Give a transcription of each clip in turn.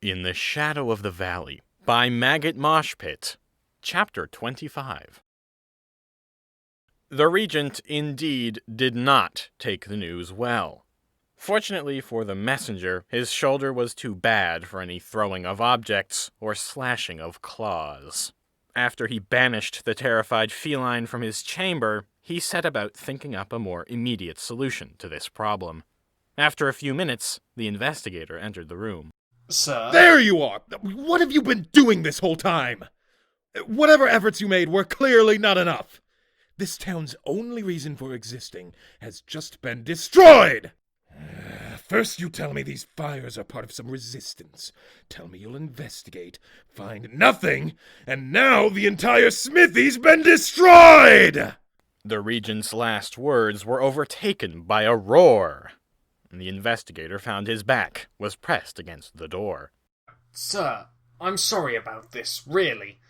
In the Shadow of the Valley by Maggot Moshpit, Chapter 25. The regent indeed did not take the news well. Fortunately for the messenger, his shoulder was too bad for any throwing of objects or slashing of claws. After he banished the terrified feline from his chamber, he set about thinking up a more immediate solution to this problem. After a few minutes, the investigator entered the room. Sir? There you are! What have you been doing this whole time? Whatever efforts you made were clearly not enough. This town's only reason for existing has just been destroyed! First you tell me these fires are part of some resistance. Tell me you'll investigate, find nothing, and now the entire smithy's been destroyed! The regent's last words were overtaken by a roar. The investigator found his back was pressed against the door. Sir, I'm sorry about this, really.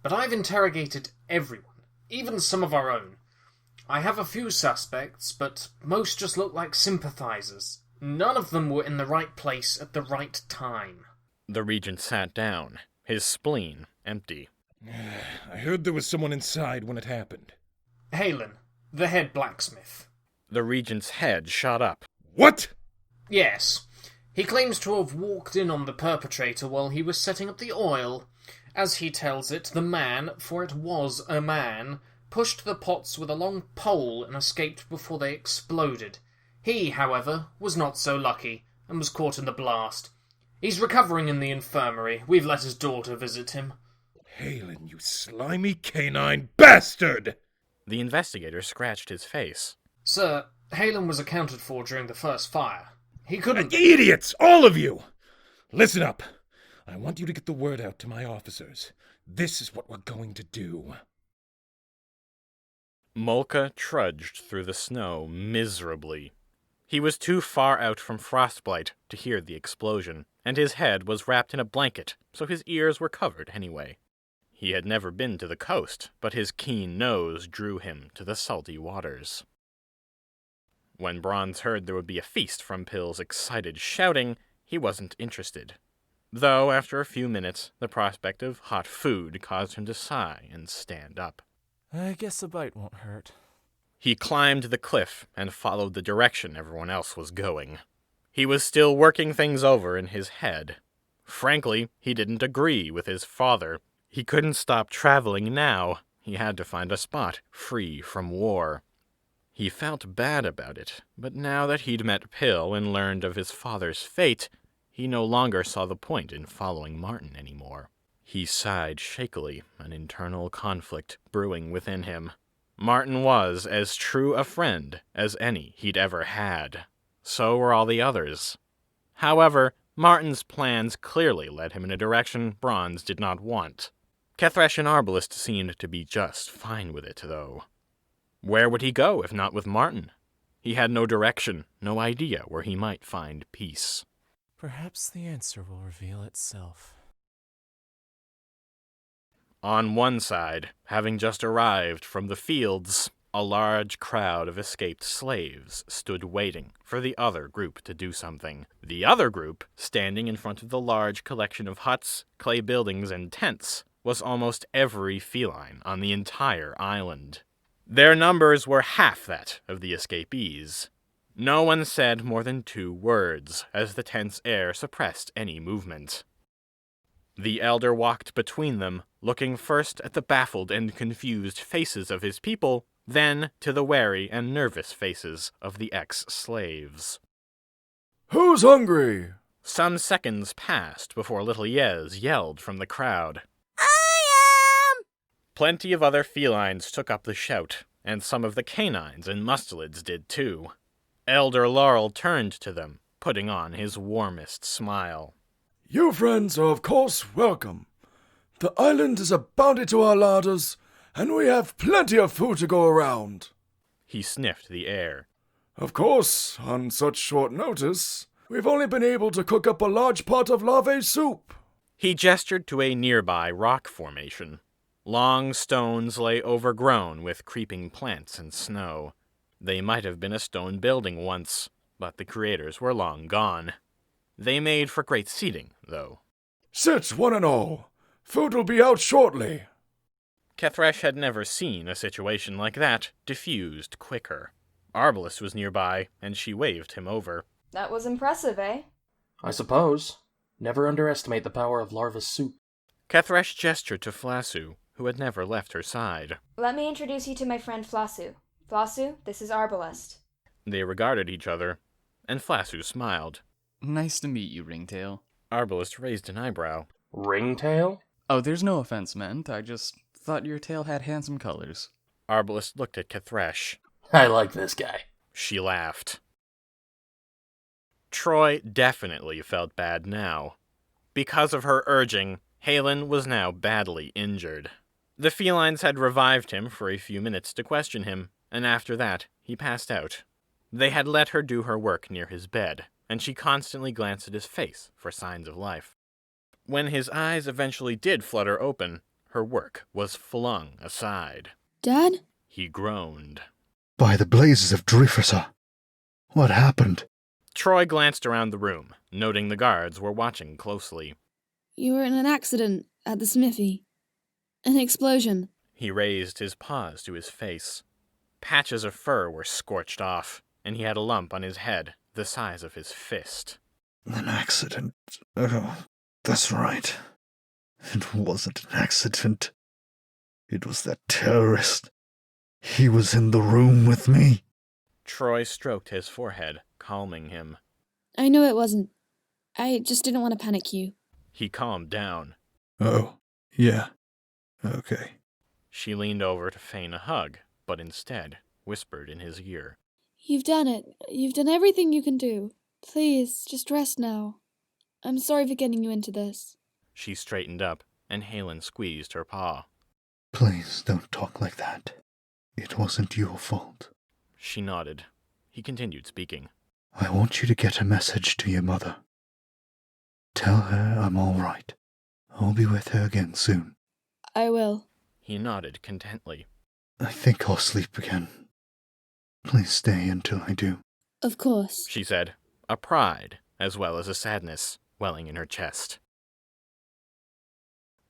But I've interrogated everyone, even some of our own. I have a few suspects, but most just look like sympathizers. None of them were in the right place at the right time. The regent sat down, his spleen empty. I heard there was someone inside when it happened. Halen, the head blacksmith. The regent's head shot up. What? Yes. He claims to have walked in on the perpetrator while he was setting up the oil. As he tells it, the man, for it was a man, pushed the pots with a long pole and escaped before they exploded. He, however, was not so lucky, and was caught in the blast. He's recovering in the infirmary. We've let his daughter visit him. Halen, you slimy canine bastard! The investigator scratched his face. Sir, Halen was accounted for during the first fire. He couldn't... Idiots! All of you! Listen up. I want you to get the word out to my officers. This is what we're going to do. Molka trudged through the snow miserably. He was too far out from frostbite to hear the explosion, and his head was wrapped in a blanket, so his ears were covered anyway. He had never been to the coast, but his keen nose drew him to the salty waters. When Bronze heard there would be a feast from Pill's excited shouting, he wasn't interested. Though, after a few minutes, the prospect of hot food caused him to sigh and stand up. I guess a bite won't hurt. He climbed the cliff and followed the direction everyone else was going. He was still working things over in his head. Frankly, he didn't agree with his father. He couldn't stop traveling now. He had to find a spot free from war. He felt bad about it, but now that he'd met Pill and learned of his father's fate, he no longer saw the point in following Martin anymore. He sighed shakily, an internal conflict brewing within him. Martin was as true a friend as any he'd ever had. So were all the others. However, Martin's plans clearly led him in a direction Bronze did not want. Kethresh and Arbalest seemed to be just fine with it, though. Where would he go if not with Martin? He had no direction, no idea where he might find peace. Perhaps the answer will reveal itself. On one side, having just arrived from the fields, a large crowd of escaped slaves stood waiting for the other group to do something. The other group, standing in front of the large collection of huts, clay buildings, and tents, was almost every feline on the entire island. Their numbers were half that of the escapees. No one said more than 2 words, as the tense air suppressed any movement. The elder walked between them, looking first at the baffled and confused faces of his people, then to the wary and nervous faces of the ex-slaves. Who's hungry? Some seconds passed before little Yez yelled from the crowd. I am! Plenty of other felines took up the shout, and some of the canines and mustelids did too. Elder Laurel turned to them, putting on his warmest smile. You friends are of course welcome. The island is a bounty to our larders, and we have plenty of food to go around. He sniffed the air. Of course, on such short notice, we've only been able to cook up a large pot of larvae soup. He gestured to a nearby rock formation. Long stones lay overgrown with creeping plants and snow. They might have been a stone building once, but the creators were long gone. They made for great seating, though, Sit, one and all. Food will be out shortly. Kethresh had never seen a situation like that diffused quicker. Arbalest was nearby, and she waved him over. That was impressive, eh? I suppose. Never underestimate the power of larva soup. Kethresh gestured to Flassu, who had never left her side. Let me introduce you to my friend Flassu. Flassu, this is Arbalest. They regarded each other, and Flassu smiled. Nice to meet you, Ringtail. Arbalest raised an eyebrow. Ringtail? Oh, there's no offense meant. I just thought your tail had handsome colors. Arbalest looked at Kethresh. I like this guy. She laughed. Troy definitely felt bad now. Because of her urging, Halen was now badly injured. The felines had revived him for a few minutes to question him, and after that, he passed out. They had let her do her work near his bed, and she constantly glanced at his face for signs of life. When his eyes eventually did flutter open, her work was flung aside. Dad? He groaned. By the blazes of Dreyfusa, what happened? Troy glanced around the room, noting the guards were watching closely. You were in an accident at the smithy. An explosion. He raised his paws to his face. Patches of fur were scorched off, and he had a lump on his head the size of his fist. An accident. Oh, that's right. It wasn't an accident. It was that terrorist. He was in the room with me. Troy stroked his forehead, calming him. I know it wasn't. I just didn't want to panic you. He calmed down. Oh, yeah. Okay. She leaned over to feign a hug, but instead whispered in his ear. You've done it. You've done everything you can do. Please, just rest now. I'm sorry for getting you into this. She straightened up, and Halen squeezed her paw. Please don't talk like that. It wasn't your fault. She nodded. He continued speaking. I want you to get a message to your mother. Tell her I'm all right. I'll be with her again soon. I will. He nodded contently. I think I'll sleep again. Please stay until I do. Of course. She said, a pride as well as a sadness welling in her chest.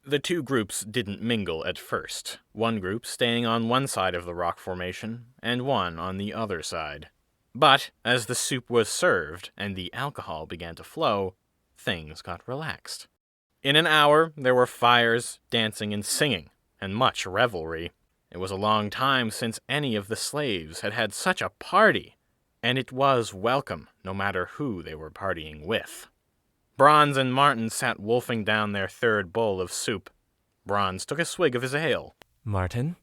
The two groups didn't mingle at first, one group staying on one side of the rock formation and one on the other side. But as the soup was served and the alcohol began to flow, things got relaxed. In an hour, there were fires, dancing, and singing, and much revelry. It was a long time since any of the slaves had had such a party, and it was welcome no matter who they were partying with. Bronze and Martin sat wolfing down their third bowl of soup. Bronze took a swig of his ale. Martin,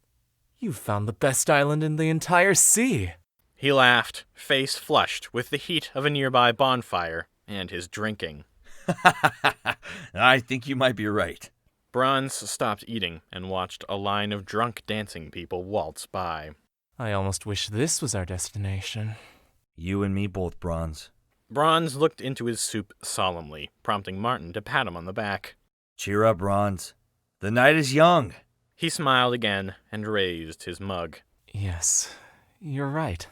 you've found the best island in the entire sea. He laughed, face flushed with the heat of a nearby bonfire and his drinking. I think you might be right. Bronze stopped eating and watched a line of drunk dancing people waltz by. I almost wish this was our destination. You and me both, Bronze. Bronze looked into his soup solemnly, prompting Martin to pat him on the back. Cheer up, Bronze. The night is young. He smiled again and raised his mug. Yes, you're right.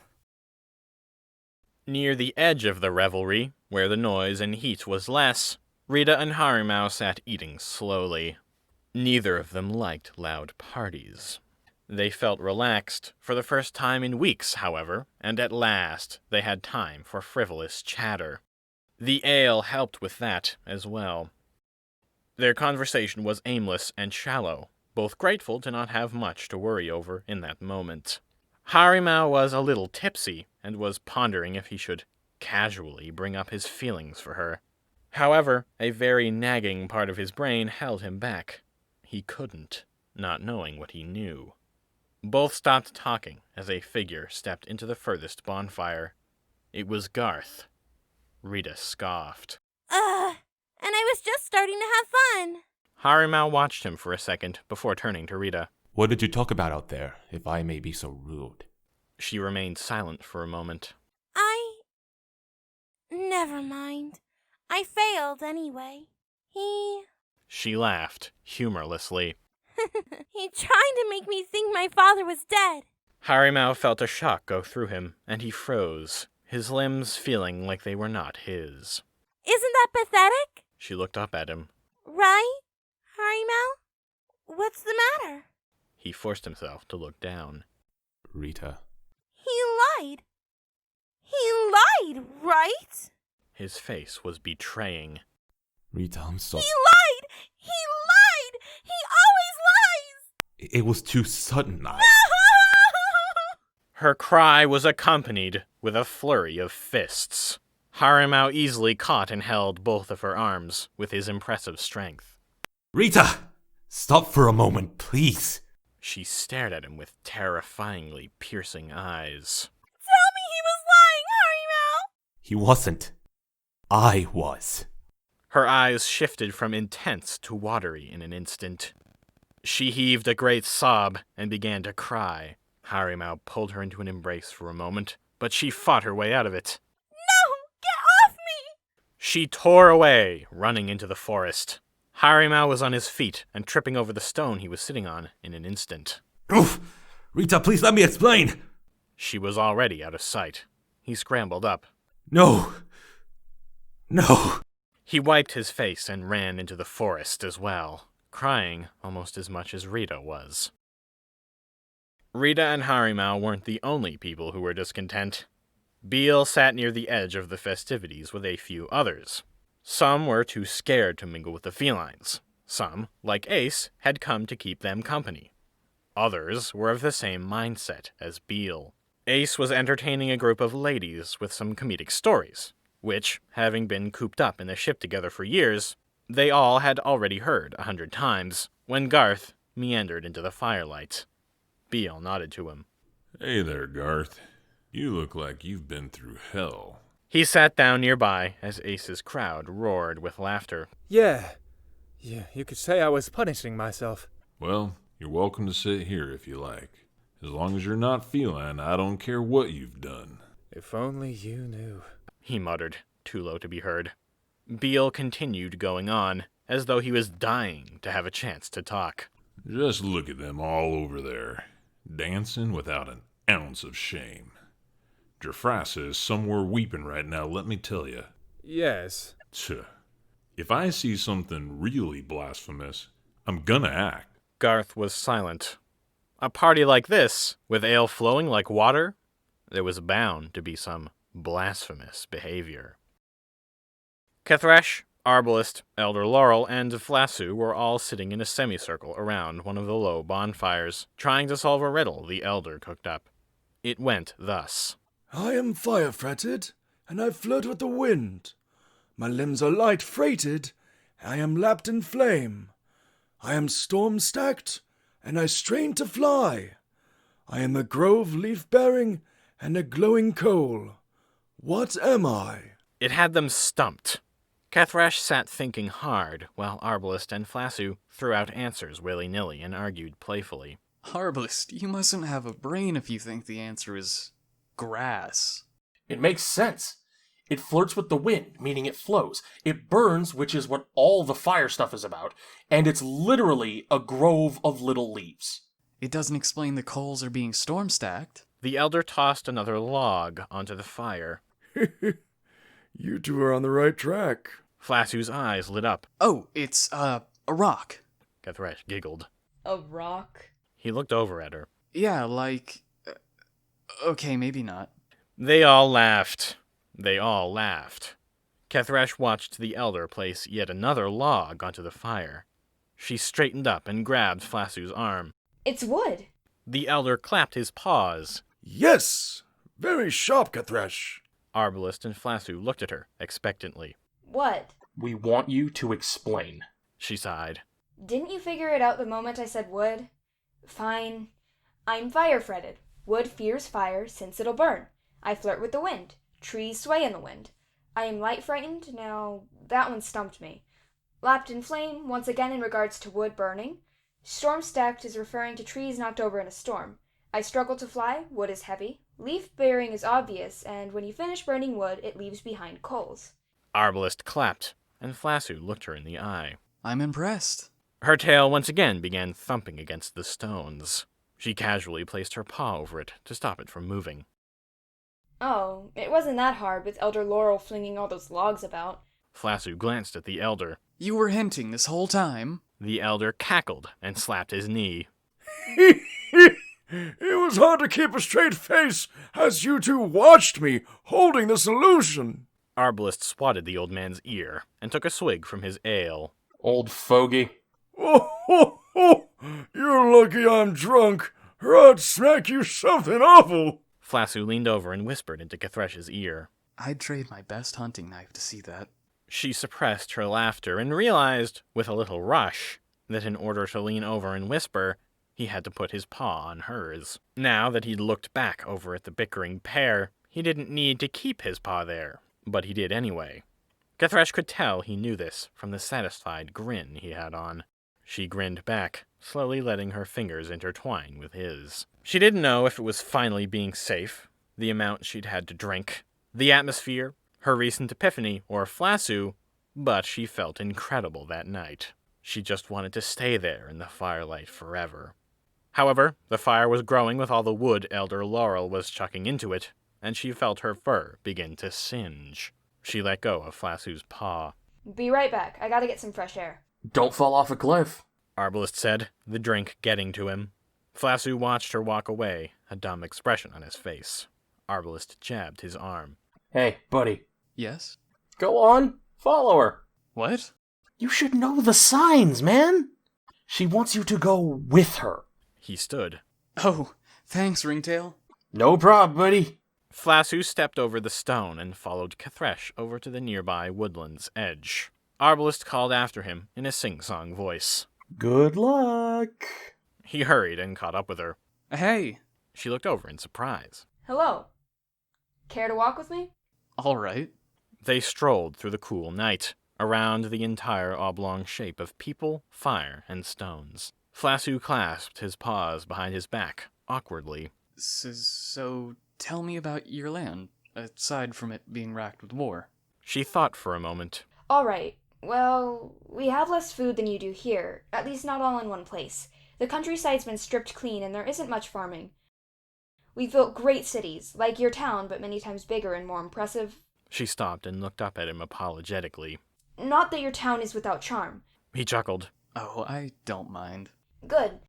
Near the edge of the revelry, where the noise and heat was less, Rita and Harimao sat eating slowly. Neither of them liked loud parties. They felt relaxed for the first time in weeks, however, and at last they had time for frivolous chatter. The ale helped with that as well. Their conversation was aimless and shallow, both grateful to not have much to worry over in that moment. Harimao was a little tipsy and was pondering if he should casually bring up his feelings for her. However, a very nagging part of his brain held him back. He couldn't, not knowing what he knew. Both stopped talking as a figure stepped into the furthest bonfire. It was Garth. Rita scoffed. And I was just starting to have fun. Harimao watched him for a second before turning to Rita. What did you talk about out there, if I may be so rude? She remained silent for a moment. Never mind. I failed anyway. She laughed, humorlessly. He tried to make me think my father was dead. Harimao felt a shock go through him, and he froze, his limbs feeling like they were not his. Isn't that pathetic? She looked up at him. Right Right? Harimao? What's the matter? He forced himself to look down. Rita. He lied. He lied, right? His face was betraying. Rita, I'm so... He lied! He lied! He always lies! It was too sudden, Her cry was accompanied with a flurry of fists. Harimao easily caught and held both of her arms with his impressive strength. Rita! Stop for a moment, please. She stared at him with terrifyingly piercing eyes. Tell me he was lying, Harimao! He wasn't. I was. Her eyes shifted from intense to watery in an instant. She heaved a great sob and began to cry. Harimao pulled her into an embrace for a moment, but she fought her way out of it. No! Get off me! She tore away, running into the forest. Harimao was on his feet and tripping over the stone he was sitting on in an instant. Oof! Rita, please let me explain! She was already out of sight. He scrambled up. No! No! He wiped his face and ran into the forest as well, crying almost as much as Rita was. Rita and Harimao weren't the only people who were discontent. Beale sat near the edge of the festivities with a few others. Some were too scared to mingle with the felines. Some, like Ace, had come to keep them company. Others were of the same mindset as Beale. Ace was entertaining a group of ladies with some comedic stories, which, having been cooped up in the ship together for years, they all had already heard 100 times, when Garth meandered into the firelight. Beale nodded to him. Hey there, Garth. You look like you've been through hell. He sat down nearby as Ace's crowd roared with laughter. Yeah, you could say I was punishing myself. Well, you're welcome to sit here if you like. As long as you're not feline, I don't care what you've done. If only you knew, he muttered, too low to be heard. Beale continued going on, as though he was dying to have a chance to talk. Just look at them all over there, dancing without an ounce of shame. Jafrasa is somewhere weeping right now, let me tell you. Yes. Tch. If I see something really blasphemous, I'm gonna act. Garth was silent. A party like this, with ale flowing like water, there was bound to be some blasphemous behavior. Kethresh, Arbalest, Elder Laurel, and Flassu were all sitting in a semicircle around one of the low bonfires, trying to solve a riddle the Elder cooked up. It went thus. I am fire-fretted, and I float with the wind. My limbs are light-freighted, I am lapped in flame. I am storm-stacked, and I strain to fly. I am a grove leaf-bearing, and a glowing coal. What am I? It had them stumped. Kethresh sat thinking hard, while Arbalest and Flassu threw out answers willy-nilly and argued playfully. Arbalest, you mustn't have a brain if you think the answer is grass. It makes sense. It flirts with the wind, meaning it flows. It burns, which is what all the fire stuff is about, and it's literally a grove of little leaves. It doesn't explain the coals are being storm-stacked. The Elder tossed another log onto the fire. You two are on the right track. Flassu's eyes lit up. Oh, it's, a rock. Kethresh giggled. A rock? He looked over at her. Yeah, like... okay, maybe not. They all laughed. Kethresh watched the Elder place yet another log onto the fire. She straightened up and grabbed Flassu's arm. It's wood. The Elder clapped his paws. Yes! Very sharp, Kethresh. Arbalest and Flassu looked at her expectantly. What? We want you to explain. She sighed. Didn't you figure it out the moment I said wood? Fine. I'm fire-fretted. Wood fears fire, since it'll burn. I flirt with the wind. Trees sway in the wind. I am light-frightened. Now, that one stumped me. Lapped in flame, once again in regards to wood burning. Storm-stacked is referring to trees knocked over in a storm. I struggle to fly, wood is heavy. Leaf-bearing is obvious, and when you finish burning wood, it leaves behind coals. Arbalest clapped, and Flassu looked her in the eye. I'm impressed. Her tail once again began thumping against the stones. She casually placed her paw over it to stop it from moving. Oh, it wasn't that hard with Elder Laurel flinging all those logs about. Flasu glanced at the elder. You were hinting this whole time. The elder cackled and slapped his knee. It was hard to keep a straight face as you two watched me holding the solution. Arbalest swatted the old man's ear and took a swig from his ale. Old fogey. Oh, you're lucky I'm drunk, or I'd smack you something awful. Flasu leaned over and whispered into Cathresh's ear. I'd trade my best hunting knife to see that. She suppressed her laughter and realized, with a little rush, that in order to lean over and whisper, he had to put his paw on hers. Now that he'd looked back over at the bickering pair, he didn't need to keep his paw there, but he did anyway. Cathresh could tell he knew this from the satisfied grin he had on. She grinned back, slowly letting her fingers intertwine with his. She didn't know if it was finally being safe, the amount she'd had to drink, the atmosphere, her recent epiphany, or Flasu, but she felt incredible that night. She just wanted to stay there in the firelight forever. However, the fire was growing with all the wood Elder Laurel was chucking into it, and she felt her fur begin to singe. She let go of Flasu's paw. Be right back. I gotta get some fresh air. Don't fall off a cliff, Arbalest said, the drink getting to him. Flasu watched her walk away, a dumb expression on his face. Arbalest jabbed his arm. Hey, buddy. Yes? Go on, follow her. What? You should know the signs, man. She wants you to go with her. He stood. Oh, thanks, Ringtail. No prob, buddy. Flasu stepped over the stone and followed Cathresh over to the nearby woodland's edge. Arbalest called after him in a sing-song voice. Good luck. He hurried and caught up with her. Hey. She looked over in surprise. Hello. Care to walk with me? All right. They strolled through the cool night, around the entire oblong shape of people, fire, and stones. Flasu clasped his paws behind his back, awkwardly. So, tell me about your land, aside from it being racked with war. She thought for a moment. All right. Well, we have less food than you do here, at least not all in one place. The countryside's been stripped clean and there isn't much farming. We've built great cities, like your town, but many times bigger and more impressive. She stopped and looked up at him apologetically. Not that your town is without charm. He chuckled. Oh, I don't mind. Good.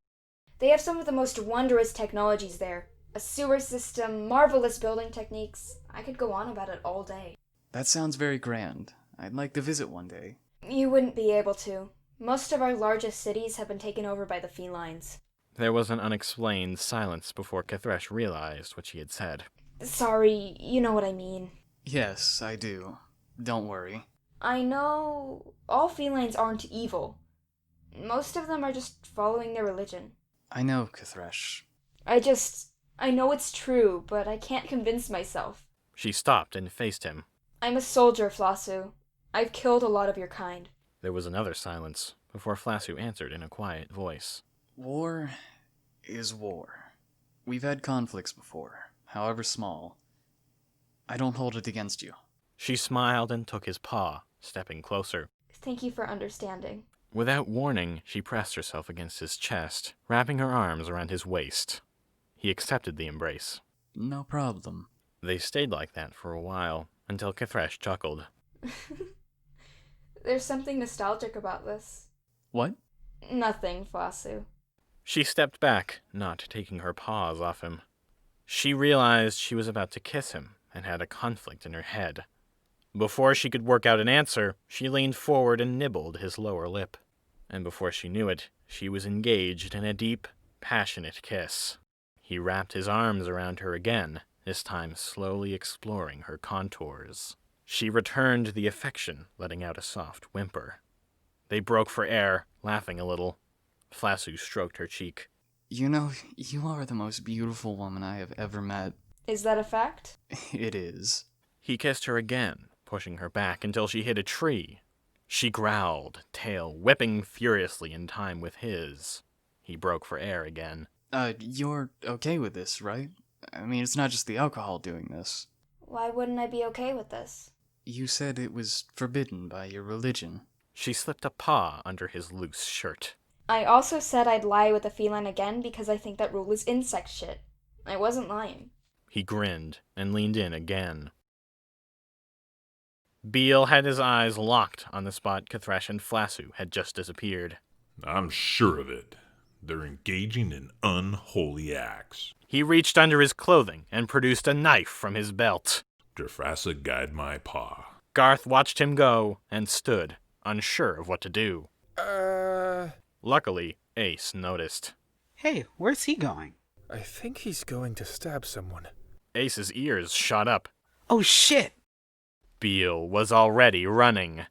They have some of the most wondrous technologies there. A sewer system, marvelous building techniques. I could go on about it all day. That sounds very grand. I'd like to visit one day. You wouldn't be able to. Most of our largest cities have been taken over by the felines. There was an unexplained silence before Cathresh realized what she had said. Sorry, you know what I mean. Yes, I do. Don't worry. I know all felines aren't evil. Most of them are just following their religion. I know, Cathresh. I know it's true, but I can't convince myself. She stopped and faced him. I'm a soldier, Flasu. I've killed a lot of your kind. There was another silence before Flasu answered in a quiet voice. War is war. We've had conflicts before, however small. I don't hold it against you. She smiled and took his paw, stepping closer. Thank you for understanding. Without warning, she pressed herself against his chest, wrapping her arms around his waist. He accepted the embrace. No problem. They stayed like that for a while, until Cathresh chuckled. There's something nostalgic about this. What? Nothing, Flasu. She stepped back, not taking her paws off him. She realized she was about to kiss him and had a conflict in her head. Before she could work out an answer, she leaned forward and nibbled his lower lip. And before she knew it, she was engaged in a deep, passionate kiss. He wrapped his arms around her again, this time slowly exploring her contours. She returned the affection, letting out a soft whimper. They broke for air, laughing a little. Flasu stroked her cheek. You know, you are the most beautiful woman I have ever met. Is that a fact? It is. He kissed her again, pushing her back until she hit a tree. She growled, tail whipping furiously in time with his. He broke for air again. You're okay with this, right? I mean, it's not just the alcohol doing this. Why wouldn't I be okay with this? You said it was forbidden by your religion. She slipped a paw under his loose shirt. I also said I'd lie with a feline again because I think that rule is insect shit. I wasn't lying. He grinned and leaned in again. Beale had his eyes locked on the spot Kathresh and Flassu had just disappeared. I'm sure of it. They're engaging in unholy acts. He reached under his clothing and produced a knife from his belt. Jafrasa guide my paw. Garth watched him go and stood, unsure of what to do. Luckily, Ace noticed. Hey, where's he going? I think he's going to stab someone. Ace's ears shot up. Oh shit! Beale was already running.